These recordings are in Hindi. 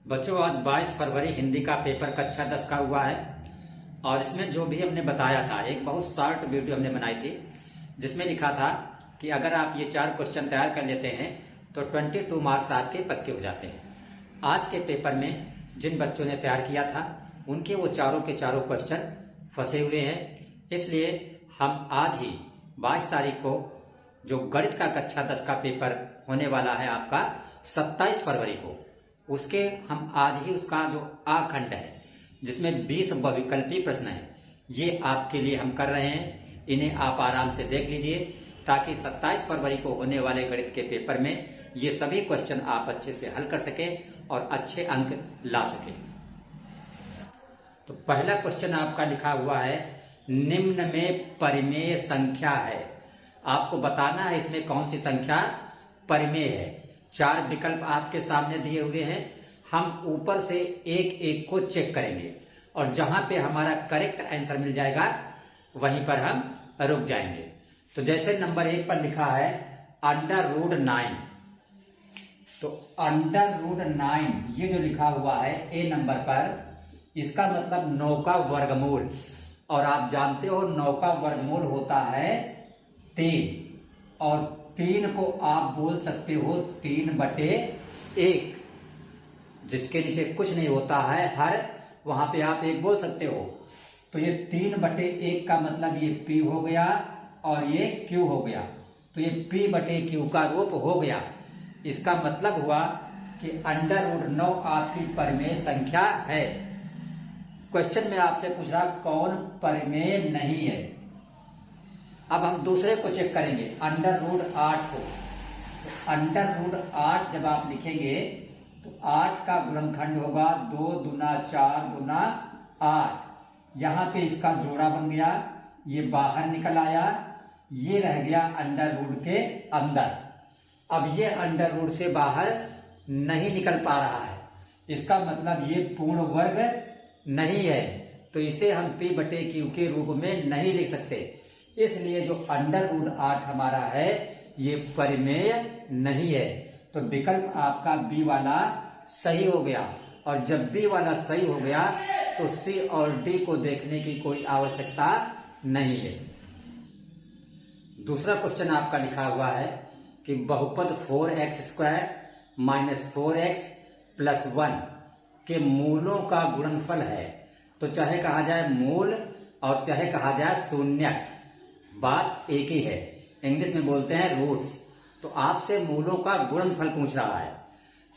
बच्चों, आज 22 फरवरी हिंदी का पेपर कक्षा 10 का हुआ है और इसमें जो भी हमने बताया था, एक बहुत शॉर्ट वीडियो हमने बनाई थी जिसमें लिखा था कि अगर आप ये 4 क्वेश्चन तैयार कर लेते हैं तो 22 मार्क्स आपके पक्के हो जाते हैं। आज के पेपर में जिन बच्चों ने तैयार किया था उनके वो चारों के चारों क्वेश्चन फंसे हुए हैं। इसलिए हम आज ही 22 तारीख को जो गणित का कक्षा 10 का पेपर होने वाला है आपका 27 फरवरी को, उसके हम आज ही उसका जो आ खंड है जिसमें 20 बहुविकल्पी प्रश्न है, ये आपके लिए हम कर रहे हैं। इन्हें आप आराम से देख लीजिए ताकि 27 फरवरी को होने वाले गणित के पेपर में ये सभी क्वेश्चन आप अच्छे से हल कर सकें और अच्छे अंक ला सकें। तो पहला क्वेश्चन आपका लिखा हुआ है, निम्न में परिमेय संख्या है। आपको बताना है इसमें कौन सी संख्या परिमेय है। 4 विकल्प आपके सामने दिए हुए हैं। हम ऊपर से एक एक को चेक करेंगे और जहां पे हमारा करेक्ट आंसर मिल जाएगा वहीं पर हम रुक जाएंगे। तो जैसे नंबर 1 पर लिखा है √9, तो √9 ये जो लिखा हुआ है ए नंबर पर, इसका मतलब 9 का वर्गमूल। और आप जानते हो 9 का वर्गमूल होता है 3 और 3 को आप बोल सकते हो 3/1, जिसके नीचे कुछ नहीं होता है हर, वहां पे आप 1 बोल सकते हो। तो ये 3/1 का मतलब ये P हो गया और ये Q हो गया, तो ये P/Q का रूप हो गया। इसका मतलब हुआ कि √9 आपकी परिमेय संख्या है। क्वेश्चन में आपसे पूछ रहा कौन परिमेय नहीं है। अब हम दूसरे को चेक करेंगे, √8 को। √8 जब आप लिखेंगे तो 8 का गुणनखंड होगा 2 दूना 4 दूना 8। यहां पे इसका जोड़ा बन गया, ये बाहर निकल आया, ये रह गया अंडर के अंदर। अब ये अंडर से बाहर नहीं निकल पा रहा है, इसका मतलब ये पूर्ण वर्ग नहीं है, तो इसे हम P/Q के रूप में नहीं लिख सकते। इसलिए जो √8 हमारा है ये परिमेय नहीं है। तो विकल्प आपका बी वाला सही हो गया। और जब बी वाला सही हो गया तो सी और डी को देखने की कोई आवश्यकता नहीं है। दूसरा क्वेश्चन आपका लिखा हुआ है कि बहुपद 4x² - 4x + 1 के मूलों का गुणनफल है। तो चाहे कहा जाए मूल और चाहे कहा जाए शून्यक, बात एक ही है। इंग्लिश में बोलते हैं रूट्स। तो आपसे मूलों का गुणनफल पूछ रहा है,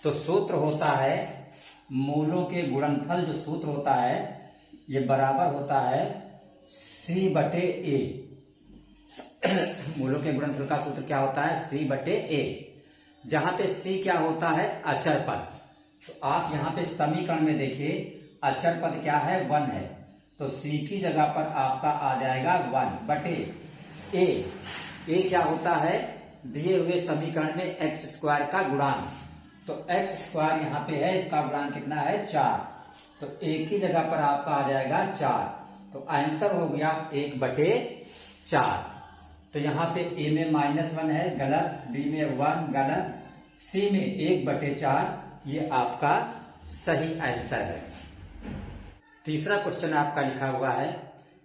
तो सूत्र होता है मूलों के गुणनफल, जो सूत्र होता है ये बराबर होता है C/A। मूलों के गुणनफल का सूत्र क्या होता है? C/A, जहां पे C क्या होता है? अचर पद। तो आप यहां पे समीकरण में देखिए, अचर पद क्या है? 1 है, तो C की जगह पर आपका आ जाएगा 1/A। ए क्या होता है? दिए हुए समीकरण में x² का गुणांक, तो x² यहां पे है, इसका गुणांक कितना है? 4, तो A की जगह पर आपका आ जाएगा 4। तो आंसर हो गया 1/4। तो यहाँ पे A में -1 है, गलत। B में 1, गलत। C में 1/4, ये आपका सही आंसर है। तीसरा क्वेश्चन आपका लिखा हुआ है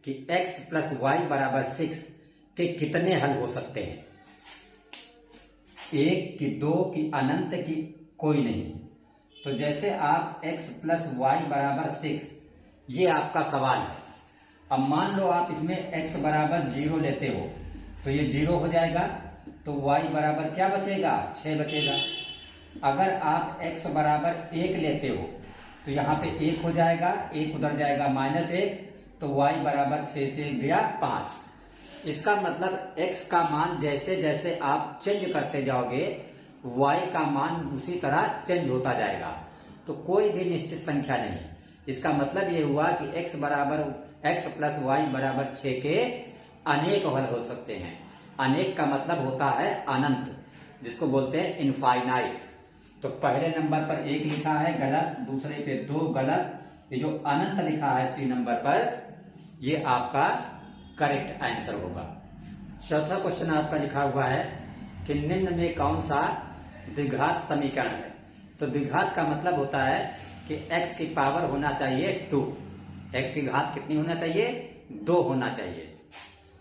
कि x + y = 6 के कितने हल हो सकते हैं? 1 की, 2 की, अनंत की, कोई नहीं। तो जैसे आप x + y = 6, ये आपका सवाल है। अब मान लो आप इसमें x = 0 लेते हो तो ये 0 हो जाएगा, तो y बराबर क्या बचेगा? 6 बचेगा। अगर आप x = 1 लेते हो तो यहाँ पे 1 हो जाएगा, 1 उधर जाएगा -1, तो y = 6 से 1 गया 5। इसका मतलब x का मान जैसे जैसे आप चेंज करते जाओगे y का मान उसी तरह चेंज होता जाएगा, तो कोई भी निश्चित संख्या नहीं। इसका मतलब ये हुआ कि x + y = 6 के अनेक हल हो सकते हैं। अनेक का मतलब होता है अनंत, जिसको बोलते हैं इनफाइनाइट। तो पहले नंबर पर 1 लिखा है, गलत। दूसरे पे 2, गलत। ये जो अनंत लिखा है C नंबर पर, ये आपका करेक्ट आंसर होगा। चौथा क्वेश्चन आपका लिखा हुआ है कि निम्न में कौन सा द्विघात समीकरण है? तो द्विघात का मतलब होता है कि x की पावर होना चाहिए 2, x की घात कितनी होना चाहिए, 2 होना चाहिए।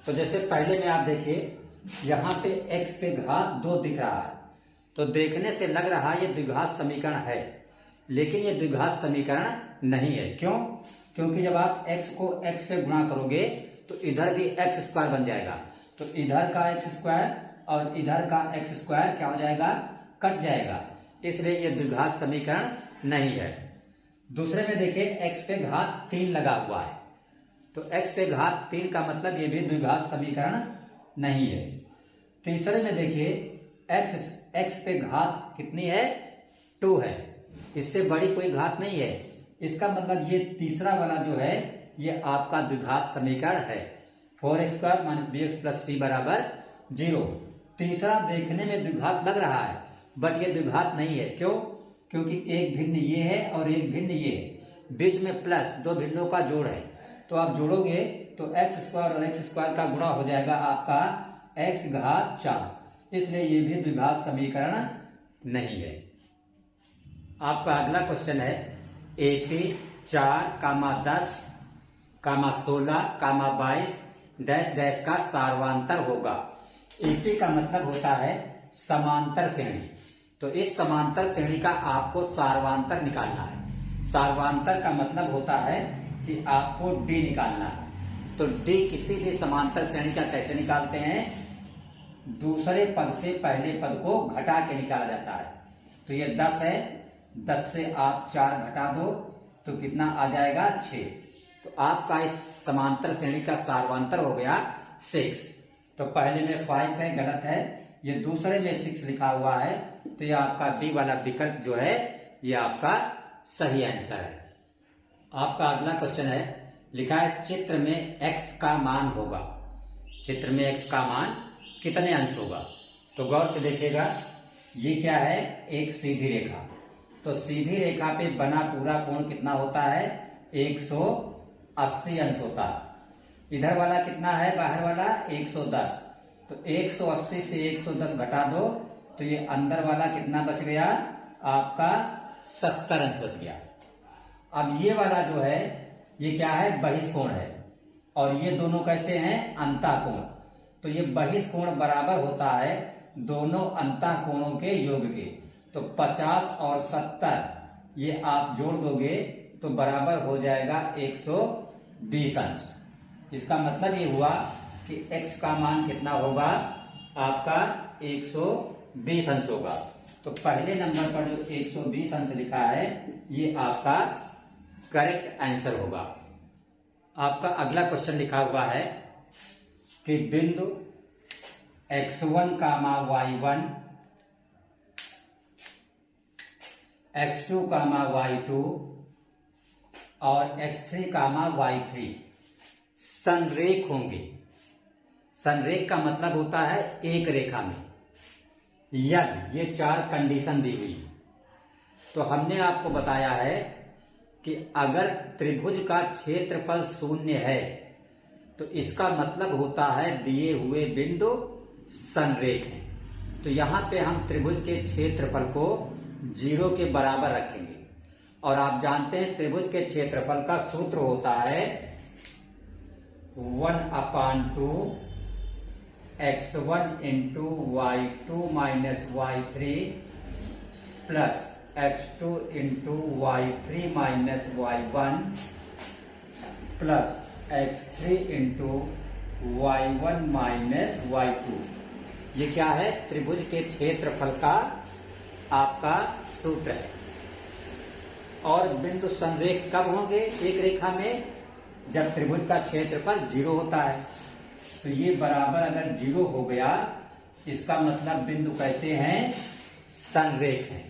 तो जैसे पहले में आप देखिए यहाँ पे x पे घात 2 दिख रहा है, तो देखने से लग रहा है ये द्विघात समीकरण है, लेकिन ये द्विघात समीकरण नहीं है। क्यों? क्योंकि जब आप x को x से गुणा करोगे तो इधर भी x स्क्वायर बन जाएगा, तो इधर का x स्क्वायर और इधर का x स्क्वायर क्या हो जाएगा, कट जाएगा, इसलिए ये द्विघात समीकरण नहीं है। दूसरे में देखिए x पे घात 3 लगा हुआ है, तो x पे घात 3 का मतलब ये भी द्विघात समीकरण नहीं है। तीसरे में देखिए x पे घात कितनी है, 2 है, इससे बड़ी कोई घात नहीं है, इसका मतलब ये तीसरा वाला जो है ये आपका द्विघात समीकरण है। 4x² - bx + c बराबर 0। तीसरा देखने में द्विघात लग रहा है, बट ये द्विघात नहीं है। क्यों? क्योंकि एक भिन्न ये है और एक भिन्न ये है, बीच में प्लस, दो भिन्नों का जोड़ है, तो आप जोड़ोगे तो x² और x² का गुणा हो जाएगा आपका x⁴, इसलिए ये भी द्विघात समीकरण नहीं है। आपका अगला क्वेश्चन है 80, 4, 10, 16, 22 डैश डैश का सार्वांतर होगा। 80 का मतलब होता है समांतर श्रेणी, तो इस समांतर श्रेणी का आपको सार्वांतर निकालना है। सार्वांतर का मतलब होता है कि आपको d निकालना है। तो d किसी भी समांतर श्रेणी का कैसे निकालते हैं, दूसरे पद से पहले पद को घटा के निकाला जाता है। तो ये 10 है, 10 से आप 4 घटा दो तो कितना आ जाएगा, 6। तो आपका इस समांतर श्रेणी का सार्वांतर हो गया 6। तो पहले में 5 है, गलत है, ये दूसरे में 6 लिखा हुआ है, तो ये आपका डी वाला विकल्प जो है ये आपका सही आंसर है। आपका अगला क्वेश्चन है, लिखा है चित्र में x का मान होगा। चित्र में x का मान कितने अंश होगा? तो गौर से देखिएगा, ये क्या है, एक सीधी रेखा, तो सीधी रेखा पे बना पूरा कोण कितना होता है, 180 अंश होता है। इधर वाला कितना है, बाहर वाला 110, तो 180 से 110 घटा दो तो ये अंदर वाला कितना बच गया, आपका 70 अंश बच गया। अब ये वाला जो है ये क्या है, बहिष्कोण है, और ये दोनों कैसे हैं, अंतःकोण। तो ये बहिष्कोण बराबर होता है दोनों अंतःकोणों के योग के। तो 50 और 70 ये आप जोड़ दोगे तो बराबर हो जाएगा 120 अंश। इसका मतलब ये हुआ कि x का मान कितना होगा, आपका 120 अंश होगा। तो पहले नंबर पर जो 120 अंश लिखा है ये आपका करेक्ट आंसर होगा। आपका अगला क्वेश्चन लिखा हुआ है कि बिंदु x1, y1, x2, y2 और x3, y3 संरेख होंगे। संरेख का मतलब होता है एक रेखा में, यदि ये 4 कंडीशन दी हुई। तो हमने आपको बताया है कि अगर त्रिभुज का क्षेत्रफल 0 है तो इसका मतलब होता है दिए हुए बिंदु संरेख हैं। तो यहां पे हम त्रिभुज के क्षेत्रफल को 0 के बराबर रखेंगे, और आप जानते हैं त्रिभुज के क्षेत्रफल का सूत्र होता है 1/2 x1 × y2 - y3 plus x2 × y3 - y1 plus x3 × y1 - y2। ये क्या है, त्रिभुज के क्षेत्रफल का आपका सूत्र है। और बिंदु संरेख कब होंगे एक रेखा में, जब त्रिभुज का क्षेत्रफल 0 होता है। तो ये बराबर अगर 0 हो गया, इसका मतलब बिंदु कैसे हैं, संरेख हैं।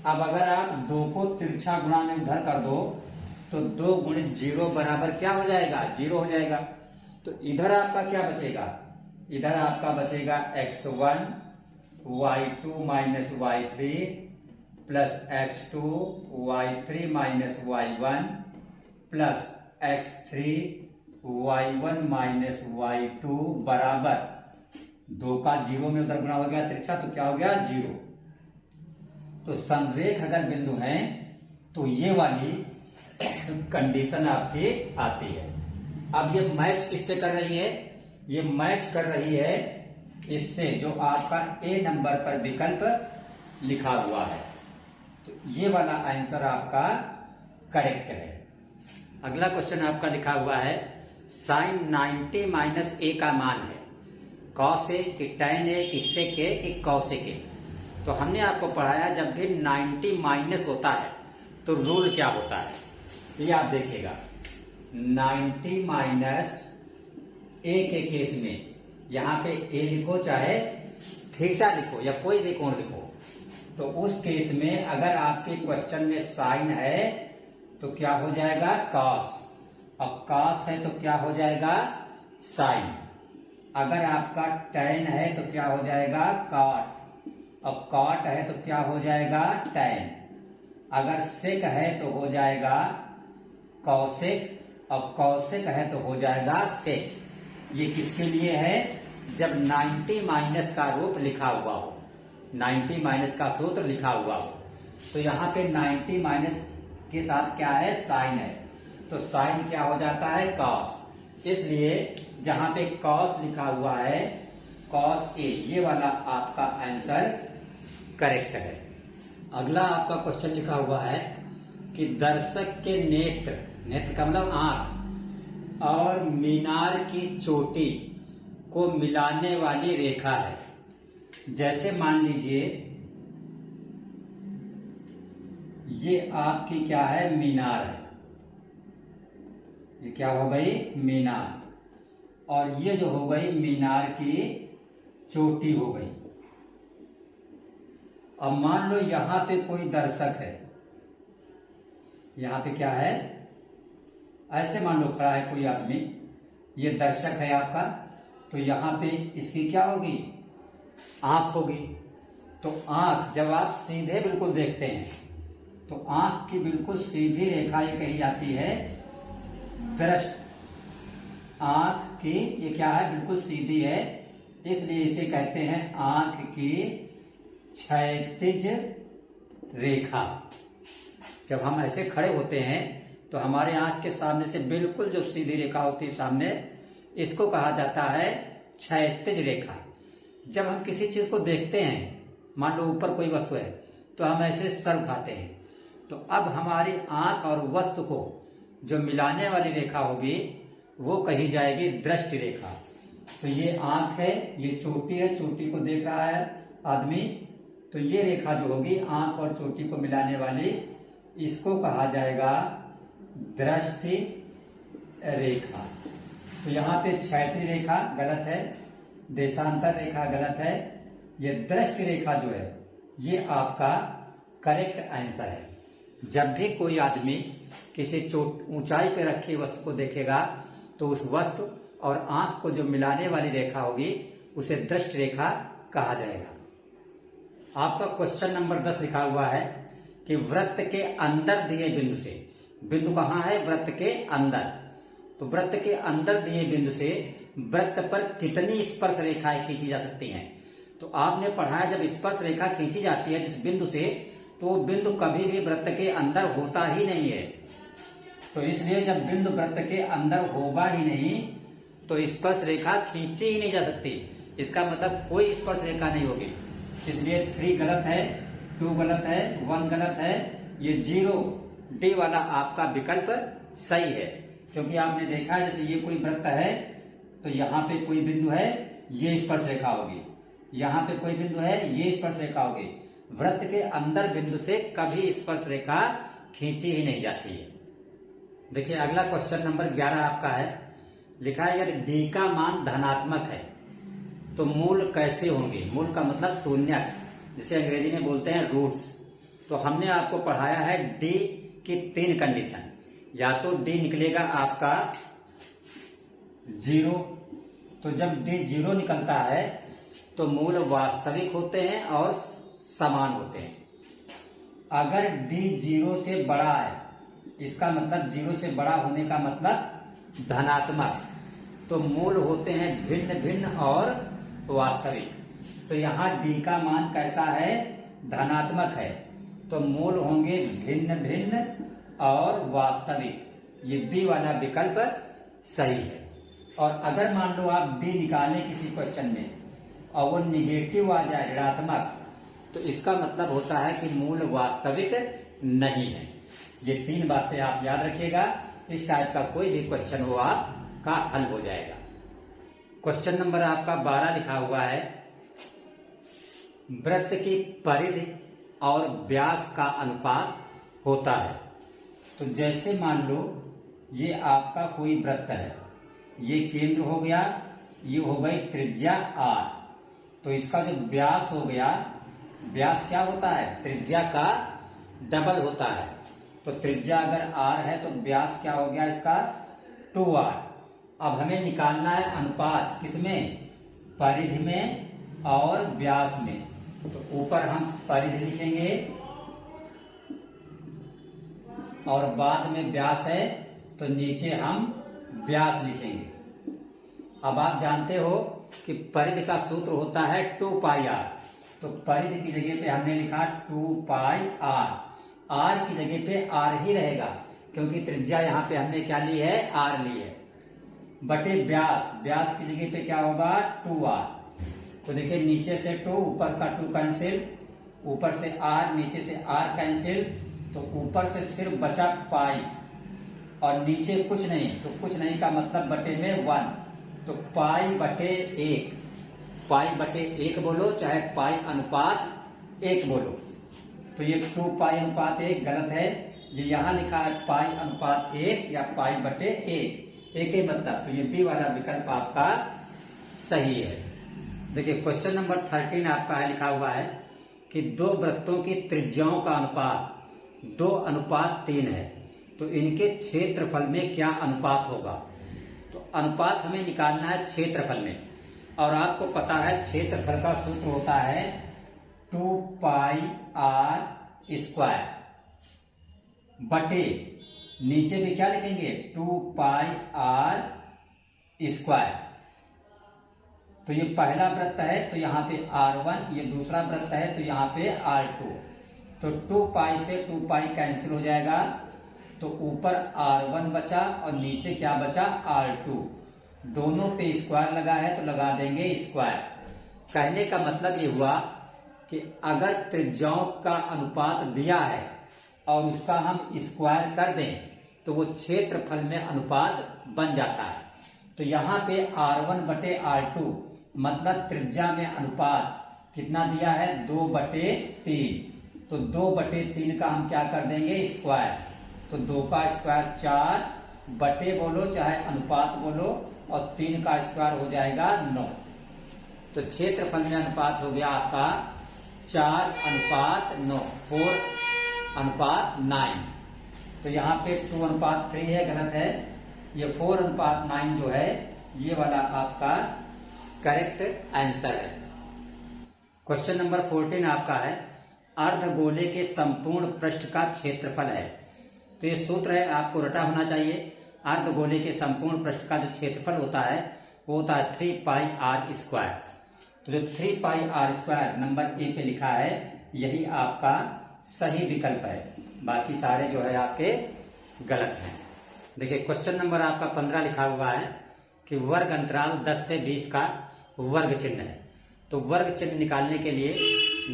अब अगर आप 2 को तिरछा गुणा में उधर कर दो तो 2 × 0 बराबर क्या हो जाएगा, 0 हो जाएगा। तो इधर आपका क्या बचेगा, इधर आपका बचेगा x1 y2 - y3 plus x2 y3 - y1 plus x3 y1 - y2 बराबर 2 का 0 में उधर गुणा हो गया तिरछा, तो क्या हो गया, 0। तो संरेख अगर बिंदु हैं तो ये वाली कंडीशन आपकी आती है। अब ये मैच किससे कर रही है? ये मैच कर रही है इससे जो आपका ए नंबर पर विकल्प लिखा हुआ है। तो ये वाला आंसर आपका करेक्ट है। अगला क्वेश्चन आपका लिखा हुआ है साइन 90 माइनस ए का मान है कॉस ए कि tan ए कि sec ए कि cos ए के। तो हमने आपको पढ़ाया जब भी 90 माइनस होता है तो रूल क्या होता है, ये आप देखिएगा। 90 माइनस ए के केस में यहाँ पे ए लिखो चाहे थीटा लिखो या कोई भी कोण लिखो, तो उस केस में अगर आपके क्वेश्चन में साइन है तो क्या हो जाएगा कॉस, अब कॉस है तो क्या हो जाएगा साइन। अगर आपका tan है तो क्या हो जाएगा कॉट, अब कॉट है तो क्या हो जाएगा tan। अगर सेक है तो हो जाएगा कॉसेक, अब कॉसेक है तो हो जाएगा सेक। ये किसके लिए है? जब 90 माइनस का रूप लिखा हुआ हो, 90 माइनस का सूत्र लिखा हुआ हो। तो यहाँ पे 90 माइनस के साथ क्या है साइन है, तो साइन क्या हो जाता है कॉस। इसलिए जहां पे कॉस लिखा हुआ है कॉस ए, ये वाला आपका आंसर करेक्ट है। अगला आपका क्वेश्चन लिखा हुआ है कि दर्शक के नेत्र, नेत्र का मतलब आंख, और मीनार की चोटी को मिलाने वाली रेखा है। जैसे मान लीजिए ये आपकी क्या है मीनार है, ये क्या हो गई मीनार, और ये जो हो गई मीनार की चोटी हो गई। अब मान लो यहां पे कोई दर्शक है, यहां पे क्या है ऐसे मान लो खड़ा है कोई आदमी, ये दर्शक है आपका, तो यहां पे इसकी क्या होगी आंख होगी। तो आंख जब आप सीधे बिल्कुल देखते हैं तो आंख की बिल्कुल सीधी रेखा ये कही जाती है दृष्टि। आंख की ये क्या है बिल्कुल सीधी है, इसलिए इसे कहते हैं आंख की क्षैतिज रेखा। जब हम ऐसे खड़े होते हैं तो हमारे आंख के सामने से बिल्कुल जो सीधी रेखा होती है सामने, इसको कहा जाता है क्षैतिज रेखा। जब हम किसी चीज को देखते हैं, मान लो ऊपर कोई वस्तु है तो हम ऐसे सर उठाते हैं, तो अब हमारी आंख और वस्तु को जो मिलाने वाली रेखा होगी वो कही जाएगी दृष्टि रेखा। तो ये आंख है, ये चोटी है, चोटी को देख रहा है आदमी, तो ये रेखा जो होगी आंख और चोटी को मिलाने वाली, इसको कहा जाएगा दृष्टि रेखा। तो यहाँ पे क्षैतिज रेखा गलत है, देशांतर रेखा गलत है, ये दृष्टि रेखा जो है ये आपका करेक्ट आंसर है। जब भी कोई आदमी किसी ऊंचाई पे रखी वस्तु को देखेगा तो उस वस्तु और आंख को जो मिलाने वाली रेखा होगी उसे दृष्टि रेखा कहा जाएगा। आपका क्वेश्चन नंबर 10 लिखा हुआ है कि वृत्त के अंदर दिए बिंदु से, बिंदु कहाँ है वृत्त के अंदर, तो वृत्त के अंदर दिए बिंदु से वृत्त पर कितनी स्पर्श रेखाएं खींची जा सकती हैं। तो आपने पढ़ा है जब स्पर्श रेखा खींची जाती है जिस बिंदु से, तो वो बिंदु कभी भी वृत्त के अंदर होता ही नहीं है। तो इसलिए जब बिंदु वृत्त के अंदर होगा ही नहीं तो स्पर्श रेखा खींची ही नहीं जा सकती। इसका मतलब कोई स्पर्श रेखा नहीं होगी। इसलिए 3 गलत है, 2 गलत है, 1 गलत है, ये 0 डी वाला आपका विकल्प सही है। क्योंकि आपने देखा जैसे ये कोई वृत्त है तो यहाँ पे कोई बिंदु है, ये स्पर्श रेखा होगी, यहाँ पे कोई बिंदु है, ये स्पर्श रेखा होगी। वृत्त के अंदर बिंदु से कभी स्पर्श रेखा खींची ही नहीं जाती है। देखिए अगला क्वेश्चन नंबर 11 आपका है, लिखा है यदि डी का मान धनात्मक है तो मूल कैसे होंगे। मूल का मतलब शून्य, जिसे अंग्रेजी में बोलते हैं रूट्स। तो हमने आपको पढ़ाया है डी की 3 कंडीशन। या तो डी निकलेगा आपका 0, तो जब डी 0 निकलता है तो मूल वास्तविक होते हैं और समान होते हैं। अगर डी 0 से बड़ा है, इसका मतलब 0 से बड़ा होने का मतलब धनात्मक, तो मूल होते हैं भिन्न भिन्न और वास्तविक। तो यहाँ डी का मान कैसा है धनात्मक है। तो मूल होंगे भिन्न भिन्न और वास्तविक। ये बी वाला विकल्प सही है। और अगर मान लो आप डी निकालें किसी क्वेश्चन में और वो निगेटिव आ जाए, ऋणात्मक, तो इसका मतलब होता है कि मूल वास्तविक नहीं है। ये 3 बातें आप याद रखिएगा। इस टाइप का कोई भी क्वेश्चन हो आपका हल हो जाएगा। क्वेश्चन नंबर आपका 12 लिखा हुआ है, वृत्त की परिधि और व्यास का अनुपात होता है। तो जैसे मान लो ये आपका कोई वृत्त है, ये केंद्र हो गया, ये हो गई त्रिज्या r, तो इसका जो व्यास हो गया, व्यास क्या होता है, त्रिज्या का डबल होता है। तो त्रिज्या अगर r है तो व्यास क्या हो गया इसका 2r। अब हमें निकालना है अनुपात, किसमें, परिधि में और व्यास में। तो ऊपर हम परिधि लिखेंगे और बाद में व्यास है तो नीचे हम व्यास लिखेंगे। अब आप जानते हो कि परिधि का सूत्र होता है 2 पाई r, तो परिधि की जगह पे हमने लिखा 2 पाई r। r की जगह पे r ही रहेगा क्योंकि त्रिज्या यहाँ पे हमने क्या ली है, r ली है, बटे व्यास, व्यास की जगह पे क्या होगा 2r। तो देखिए नीचे से 2, ऊपर का 2 कैंसिल, ऊपर से r, नीचे से r कैंसिल, तो ऊपर से सिर्फ बचा पाई और नीचे कुछ नहीं, तो कुछ नहीं का मतलब बटे में 1, तो पाई बटे 1, पाई बटे 1 बोलो चाहे पाई अनुपात 1 बोलो। तो ये 2 पाई अनुपात 1 गलत है, ये यहाँ लिखा है पाई अनुपात 1 या पाई बटे 1, एक ही मतलब। तो ये बी वाला विकल्प आपका सही है। देखिए क्वेश्चन नंबर 13 आपका है, लिखा हुआ है कि 2 वृत्तों की त्रिज्याओं का अनुपात 2:3 है, तो इनके क्षेत्रफल में क्या अनुपात होगा। तो अनुपात हमें निकालना है क्षेत्रफल में, और आपको पता है क्षेत्रफल का सूत्र होता है 2 पाई r स्क्वायर बटे, नीचे भी क्या लिखेंगे 2 पाई r स्क्वायर। तो ये पहला वृत्त है तो यहाँ पे r1, ये दूसरा वृत्त है तो यहाँ पे r2। तो 2 पाई से 2 पाई कैंसिल हो जाएगा, तो ऊपर r1 बचा और नीचे क्या बचा r2। दोनों पे स्क्वायर लगा है तो लगा देंगे स्क्वायर। कहने का मतलब ये हुआ कि अगर त्रिज्याओं का अनुपात दिया है और उसका हम स्क्वायर कर दें तो वो क्षेत्रफल में अनुपात बन जाता है। तो यहाँ पे r1 बटे r2 मतलब त्रिज्या में अनुपात कितना दिया है 2/3, तो 2/3 का हम क्या कर देंगे स्क्वायर, तो 2 का स्क्वायर 4, बटे बोलो चाहे अनुपात बोलो, और 3 का स्क्वायर हो जाएगा 9। तो क्षेत्रफल में अनुपात हो गया आपका 4:9, 4:9। तो यहाँ पे 2:3 है, गलत है। ये 4:9 जो है ये वाला आपका करेक्ट आंसर है। क्वेश्चन नंबर 14 आपका है, अर्धगोले के संपूर्ण पृष्ठ का क्षेत्रफल है। तो ये सूत्र है, आपको रटा होना चाहिए। अर्धगोले के संपूर्ण पृष्ठ का जो क्षेत्रफल होता है वो होता है 3 पाई r स्क्वायर। तो जो 3 पाई r स्क्वायर नंबर ए पे लिखा है यही आपका सही विकल्प है, बाकी सारे जो है आपके गलत हैं। देखिए क्वेश्चन नंबर आपका 15 लिखा हुआ है कि वर्ग अंतराल 10 से 20 का वर्ग चिन्ह है। तो वर्ग चिन्ह निकालने के लिए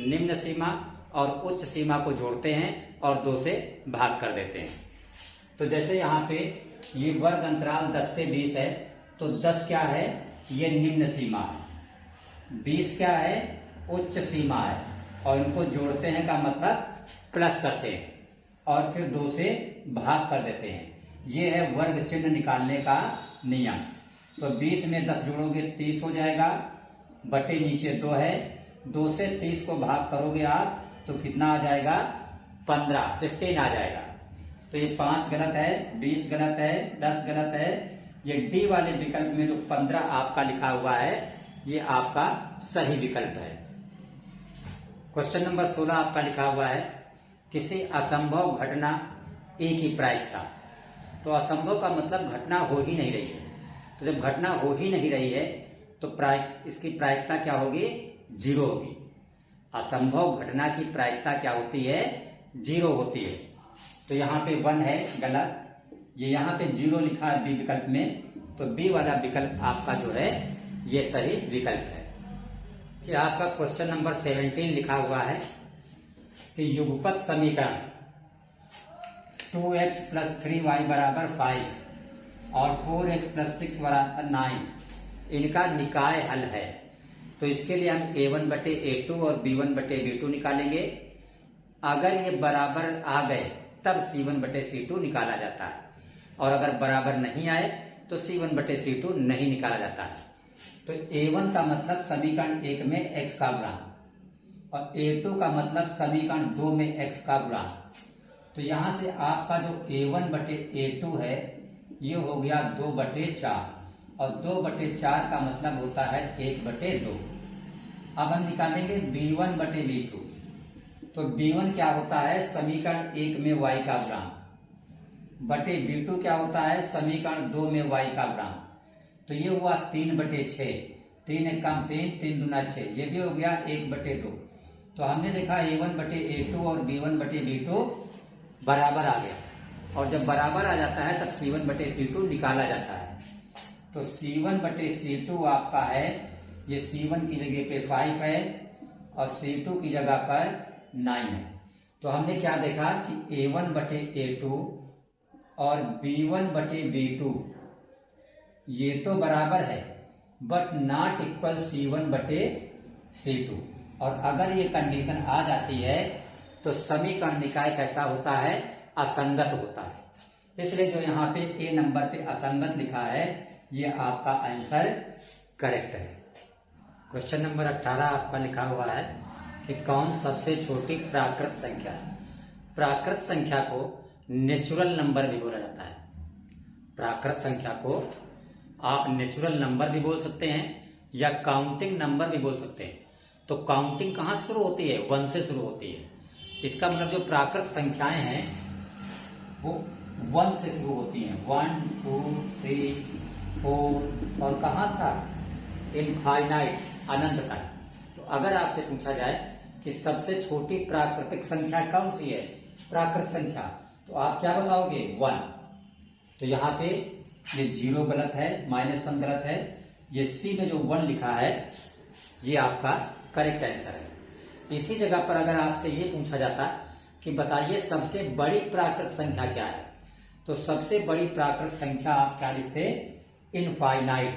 निम्न सीमा और उच्च सीमा को जोड़ते हैं और 2 से भाग कर देते हैं। तो जैसे यहाँ पे ये वर्ग अंतराल 10 से 20 है, तो 10 क्या है, ये निम्न सीमा है, 20 क्या है, उच्च सीमा है, और इनको जोड़ते हैं का मतलब प्लस करते हैं और फिर 2 से भाग कर देते हैं। ये है वर्ग चिन्ह निकालने का नियम। तो 20 में 10 जोड़ोगे 30 हो जाएगा, बटे नीचे 2 है, 2 से 30 को भाग करोगे आप तो कितना आ जाएगा 15 आ जाएगा। तो ये 5 गलत है, 20 गलत है, 10 गलत है। ये डी वाले विकल्प में जो 15 आपका लिखा हुआ है ये आपका सही विकल्प है। क्वेश्चन नंबर 16 आपका लिखा हुआ है, किसी असंभव घटना ए की प्रायिकता। तो असंभव का मतलब घटना हो ही नहीं रही है। तो जब घटना हो ही नहीं रही है तो इसकी प्रायिकता क्या होगी, 0 होगी। असंभव घटना की प्रायिकता क्या होती है, जीरो होती है। तो यहाँ पे 1 है, गलत। ये यहाँ पे 0 लिखा है बी विकल्प में, तो बी वाला विकल्प आपका जो है ये सही विकल्प है। कि आपका क्वेश्चन नंबर 17 लिखा हुआ है कि युगपत समीकरण 2x + 3y = 5 और 4x + 6 = 9 इनका निकाय हल है। तो इसके लिए हम a1/a2 और b1/b2 निकालेंगे। अगर ये बराबर आ गए तब c1/c2 निकाला जाता है, और अगर बराबर नहीं आए तो c1/c2 नहीं निकाला जाता है। तो a1 का मतलब समीकरण 1 में x का गुणांक और a2 का मतलब समीकरण 2 में x का गुणांक। तो यहां से आपका जो a1/a2 है ये हो गया 2/4 और 2/4 का मतलब होता है 1/2। अब हम निकालेंगे b1/b2। तो b1 क्या होता है, समीकरण 1 में y का गुणांक, बटे b2 क्या होता है, समीकरण 2 में y का गुणांक। तो ये हुआ 3/6, 3 1 कम 3, 3 दूना 6, ये भी हो गया 1/2। तो हमने देखा a1/a2 और b1/b2 बराबर आ गया, और जब बराबर आ जाता है तब c1/c2 निकाला जाता है। तो c1/c2 आपका है, ये c1 की जगह पे 5 है और c2 की जगह पर 9 है। तो हमने क्या देखा कि a1/a2 और b1/b2 ये तो बराबर है बट नॉट इक्वल c1/c2। और अगर ये कंडीशन आ जाती है तो समीकरण निकाय कैसा होता है, असंगत होता है। इसलिए जो यहाँ पे ए नंबर पे असंगत लिखा है ये आपका आंसर करेक्ट है। क्वेश्चन नंबर 18 आपका लिखा हुआ है कि कौन सबसे छोटी प्राकृत संख्या है। प्राकृत संख्या को नेचुरल नंबर भी बोला जाता है। प्राकृत संख्या को आप नेचुरल नंबर भी बोल सकते हैं या काउंटिंग नंबर भी बोल सकते हैं। तो काउंटिंग कहाँ शुरू होती है, 1 से शुरू होती है। इसका मतलब जो प्राकृत संख्याएं हैं वो 1 से शुरू होती हैं, 1 2 3 4 और कहाँ तक, इनफाइनाइट, अनंत तक। तो अगर आपसे पूछा जाए कि सबसे छोटी प्राकृतिक संख्या कौन सी है, प्राकृत संख्या, तो आप क्या बताओगे, 1। तो यहाँ पे ये 0 गलत है, -1 गलत है, ये सी में जो 1 लिखा है ये आपका करेक्ट आंसर है। इसी जगह पर अगर आपसे ये पूछा जाता कि बताइए सबसे बड़ी प्राकृत संख्या क्या है, तो सबसे बड़ी प्राकृत संख्या आप क्या लिखते, इनफाइनाइट,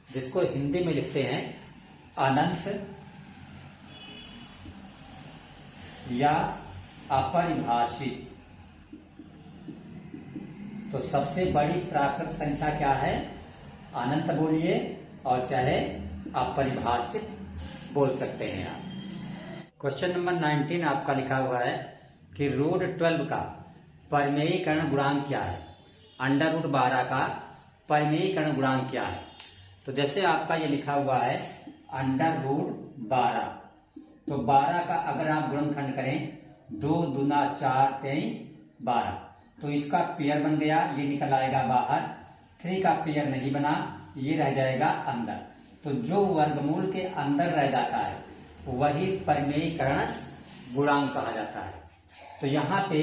जिसको हिंदी में लिखते हैं अनंत या अपरिभाषित। तो सबसे बड़ी प्राकृत संख्या क्या है, अनंत बोलिए और चाहे अपरिभाषित बोल सकते हैं आप। क्वेश्चन नंबर 19 आपका लिखा हुआ है कि √12 का परिमेयीकरण गुणांक क्या है। √12 का परिमेयीकरण गुणांक क्या है। तो जैसे आपका ये लिखा हुआ है √12, तो 12 का अगर आप गुणनखंड करें 2 दूना 4 3 12, तो इसका पेयर बन गया, ये निकल आएगा बाहर। 3 का पेयर नहीं बना, ये रह जाएगा अंदर। तो जो वर्गमूल के अंदर रह जाता है वही परिमेयीकरण गुणांक कहा जाता है। तो यहाँ पे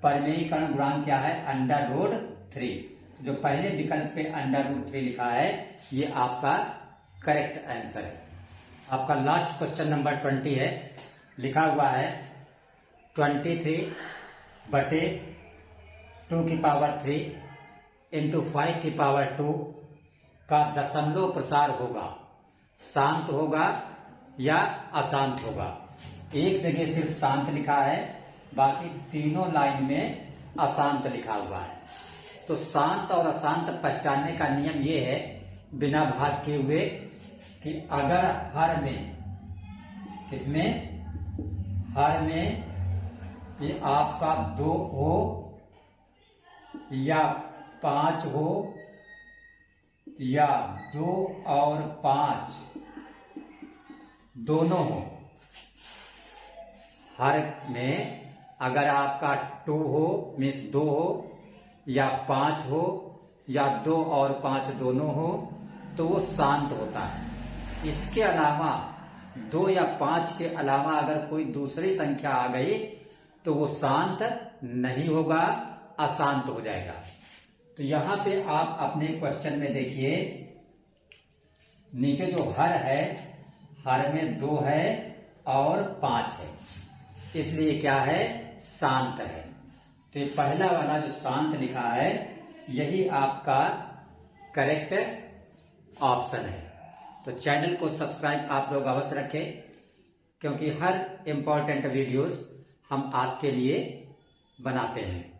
परिमेयीकरण गुणांक क्या है, √3। जो पहले विकल्प पे √3 लिखा है ये आपका करेक्ट आंसर है। आपका लास्ट क्वेश्चन नंबर 20 है, लिखा हुआ है 23/2³ × 5² का दशमलव प्रसार होगा, शांत होगा या अशांत होगा। एक जगह सिर्फ शांत लिखा है, बाकी तीनों लाइन में अशांत लिखा हुआ है। तो शांत और अशांत पहचानने का नियम ये है बिना भाग किए हुए कि अगर हर में, किसमें, हर में ये आपका 2 हो या 5 हो या 2 और 5 दोनों हो, हर में अगर आपका 2 हो मीन्स 2 हो या 5 हो या 2 और 5 दोनों हो तो वो शांत होता है। इसके अलावा 2 या 5 के अलावा अगर कोई दूसरी संख्या आ गई तो वो शांत नहीं होगा, अशांत हो जाएगा। तो यहां पे आप अपने क्वेश्चन में देखिए, नीचे जो हर है, हर में 2 है और 5 है, इसलिए क्या है, शांत है। तो ये पहला वाला जो शांत लिखा है, यही आपका करेक्ट ऑप्शन है। तो चैनल को सब्सक्राइब आप लोग अवश्य रखें, क्योंकि हर इंपॉर्टेंट वीडियोस हम आपके लिए बनाते हैं।